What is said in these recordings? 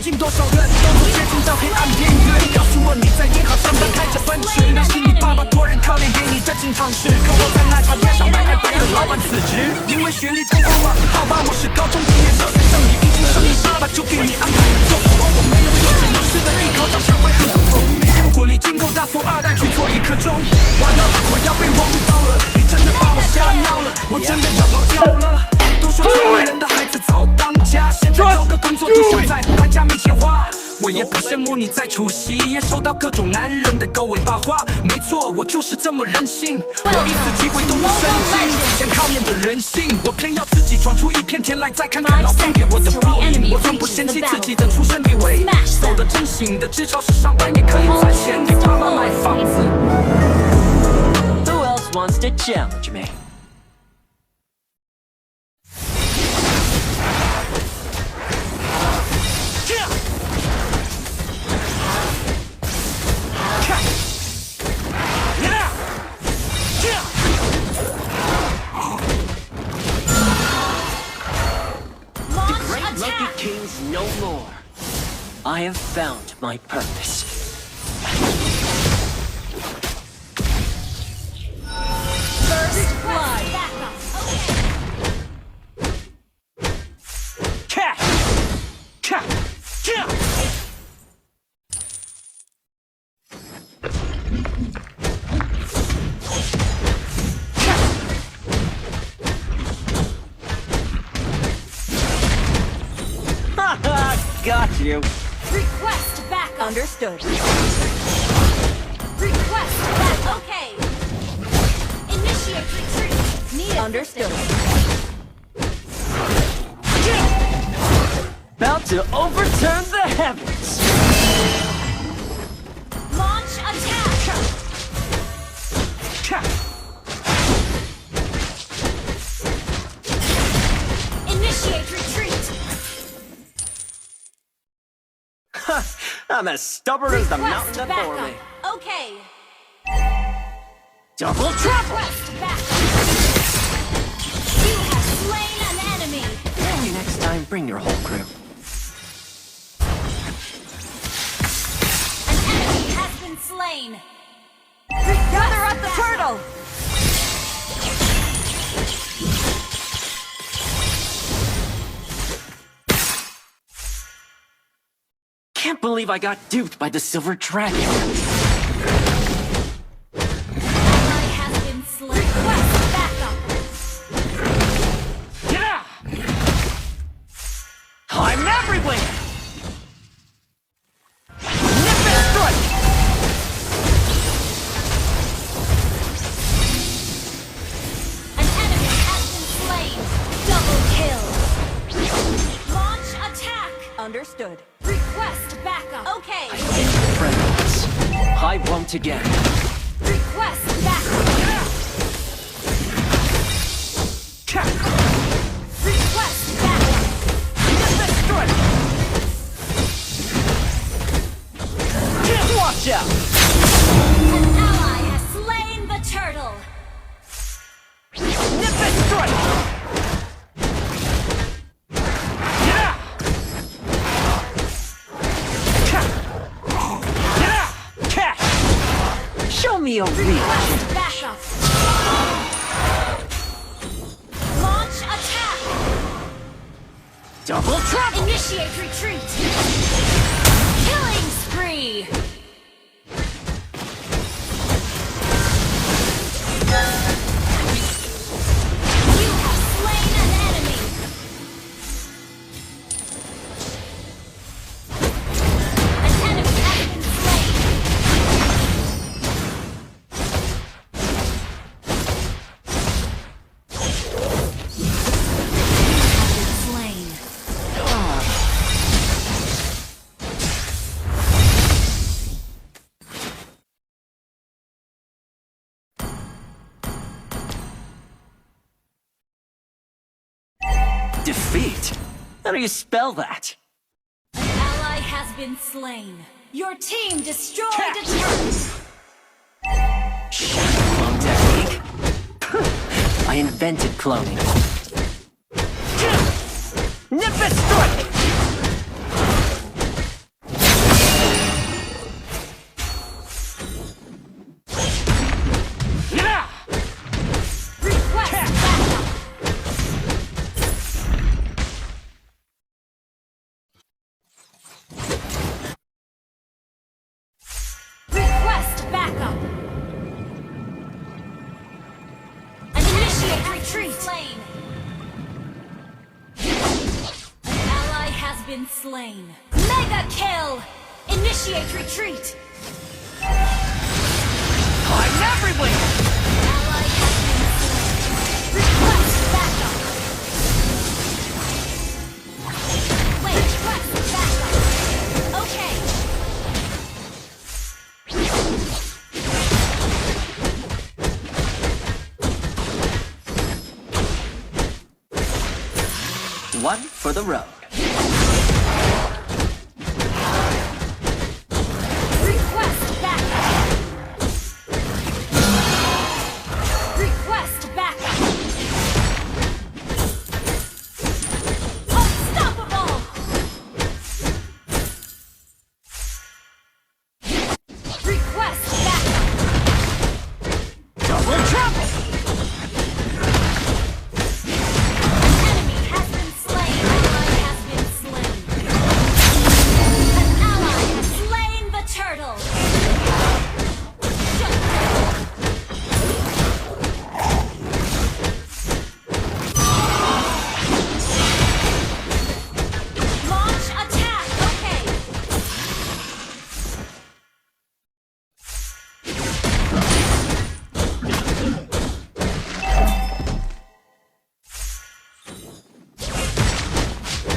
竟多少人都不接近到黑暗边缘？告诉我你在银行上班开着奔驰，那是你爸爸托人靠脸给你的金汤匙。可我在奶茶店上班还等着老板辞职，因为学历太高了。好吧，我是高中毕业生，等你已经是你爸爸就给你安排做富翁。我没有有钱有势的依靠，长相会很普通。如果你金够大，富二代去做一刻钟。完了，我要被网路到了，你真的把我吓尿了，我真的要爆掉了。都说穷人的孩子早当家，现在找个工作就想在他家没钱花。我也不羡慕你在除夕夜收到各种男人的狗尾巴花。没错，我就是这么任性，我一次机会都不申请，想靠面的人性，我偏要自己闯出一片天来，再看看老天给我的报应。我从不嫌弃自己的出身地位，走得真行的至少是上班也可以赚钱，给爸妈买房子。Who else wants to challenge me? No more. I have found my purpose. First blood. Cat! Cat! Cat! Got you. Request backup. Understood. Request backup. Okay. Initiate retreat. Need Understood. About to overturn the heavens. Launch attack. Initiate retreat. I'm as stubborn as the Request mountain before me. backup. Okay. Double trouble! Request backup. You have slain an enemy. Next time, bring your whole crew. An enemy has been slain. Gather up the turtle! Can't believe I got duped by the silver dragon. Ally has been slain. Request backup. Yeah! I'm everywhere! Nip and strike! An enemy has been slain. Double kill. Launch attack. Understood. Request backup. Okay. Friends, I won't again. Request backup. Request backup. Nip and strike! Watch out! An ally has slain the turtle. Nip and strike! Yeah! Catch! Show me a reach! Request backup. Launch attack. Double trouble! Initiate retreat. Killing spree. You have slain an enemy. An enemy has been slain. Slain. Defeat? How do you spell that? An ally has been slain. Your team destroyed a turret. Clone technique? I invented cloning. Nip and strike! retreat. An ally has been slain. Mega kill! Initiate retreat. I'm everywhere! Ally has been slain. Request backup. Wait, request backup. Okay. One for the road. Request backup. Request backup. Unstoppable. Request backup. Double trouble! An enemy has been slain. Ally has been slain. An ally has slain the turtle. Shut down. Launch attack. Okay.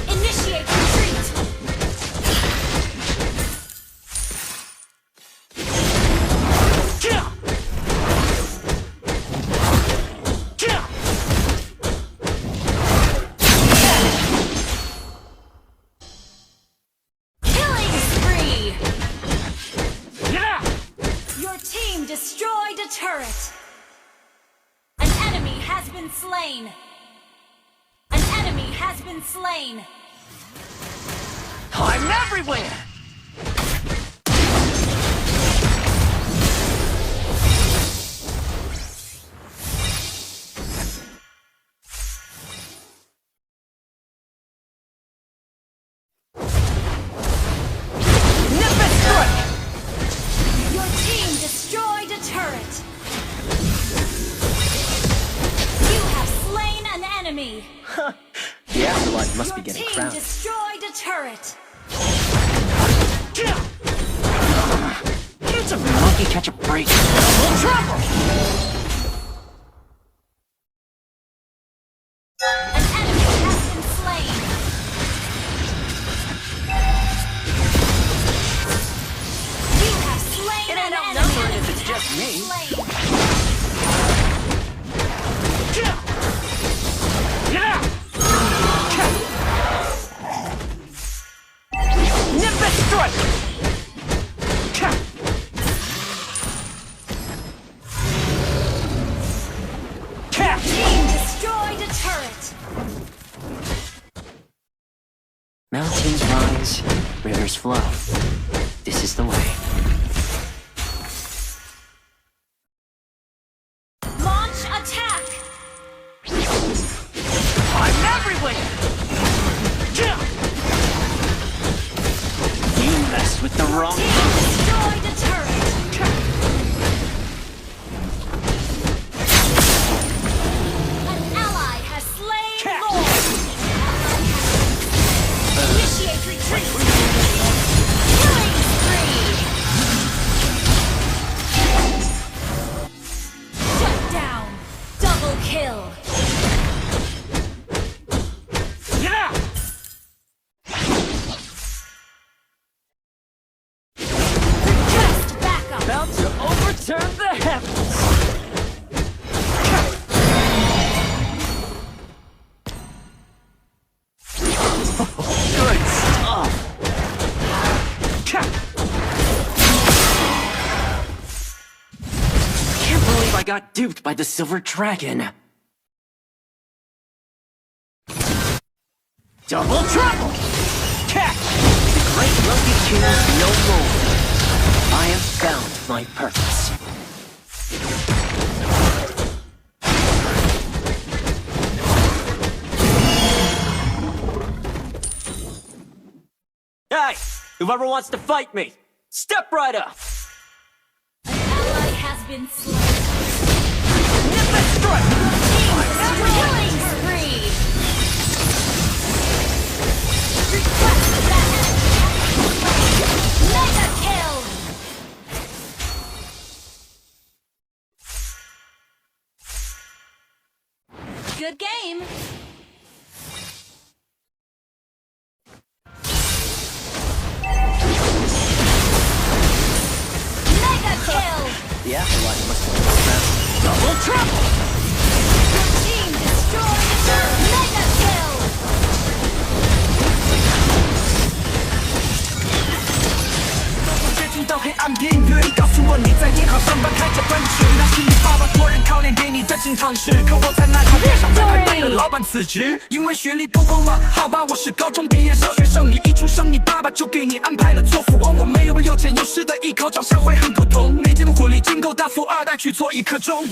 Initiate retreat. Yeah! Yeah! Killing spree. Yeah! Your team destroyed a turret. An enemy has been slain. An enemy has been slain. I'm everywhere! Nimbus strike! Your team destroyed a turret. You have slain an enemy. The afterlife must Your be getting team crowded. destroyed a turret. Yeah! It's a monkey catch a break. Double trouble! An enemy has been slain. You have slain It an ain't enemy. outnumbered if it's just me. Slain. Yeah! Yeah! Nimbus strike! Yeah! Yeah! Team destroyed a turret. Mountains rise, rivers flow. This is the way. Launch attack. I'm everywhere! Yeah! You messed with the wrong Team destroyed a turret. An ally has slain Cat. Lord. Initiate retreat. Killing spree. Shut down. Double kill. Yeah! Request backup. about to overturn the heavens. Good stuff. Can't believe I got duped by the silver dragon. Double trouble! Cat! Great Loki kills no more. I have found my purpose. Hey, whoever wants to fight me, step right up. An ally has been slain. Nimbus strike! Team destroyed 音乐，你告诉我你在银行上班开着奔驰，那是你爸爸托人靠脸给你的经常吃，可我在那茶店上班还被了老板辞职，因为学历不够嘛。好吧，我是高中毕业小学生，你一出生你爸爸就给你安排了做富翁，我没有有钱有势的一口，找社会很普通，没见过婚礼金够大富二代去做一刻钟。